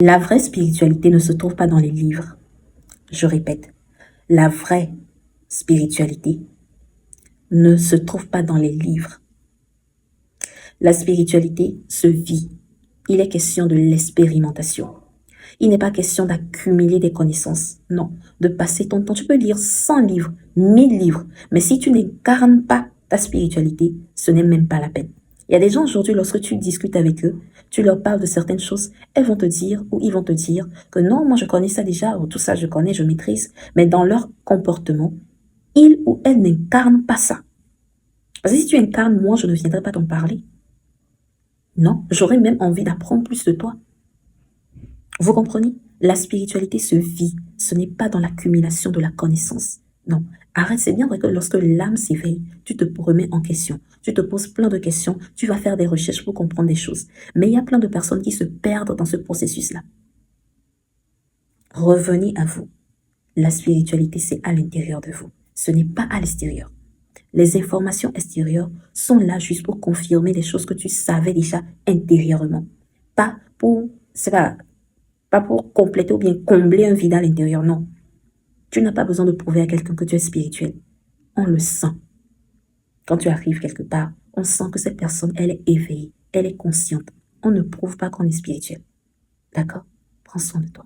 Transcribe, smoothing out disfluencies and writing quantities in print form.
La vraie spiritualité ne se trouve pas dans les livres. Je répète, la vraie spiritualité ne se trouve pas dans les livres. La spiritualité se vit. Il est question de l'expérimentation. Il n'est pas question d'accumuler des connaissances. Non, de passer ton temps. Tu peux lire 100 livres, 1000 livres, mais si tu n'incarnes pas ta spiritualité, ce n'est même pas la peine. Il y a des gens aujourd'hui, lorsque tu discutes avec eux, tu leur parles de certaines choses, elles vont te dire ou ils vont te dire que non, moi je connais ça déjà, ou tout ça je connais, je maîtrise, mais dans leur comportement, ils ou elles n'incarnent pas ça. Parce que si tu incarnes, moi je ne viendrai pas t'en parler. Non, j'aurais même envie d'apprendre plus de toi. Vous comprenez? La spiritualité se vit. Ce n'est pas dans l'accumulation de la connaissance. Non. Arrête, c'est bien vrai que lorsque l'âme s'éveille, tu te remets en question. Tu te poses plein de questions. Tu vas faire des recherches pour comprendre des choses. Mais il y a plein de personnes qui se perdent dans ce processus-là. Revenez à vous. La spiritualité, c'est à l'intérieur de vous. Ce n'est pas à l'extérieur. Les informations extérieures sont là juste pour confirmer les choses que tu savais déjà intérieurement. Pas pour compléter ou bien combler un vide à l'intérieur, non. Tu n'as pas besoin de prouver à quelqu'un que tu es spirituel. On le sent. Quand tu arrives quelque part, on sent que cette personne, elle est éveillée, elle est consciente. On ne prouve pas qu'on est spirituel. D'accord? Prends soin de toi.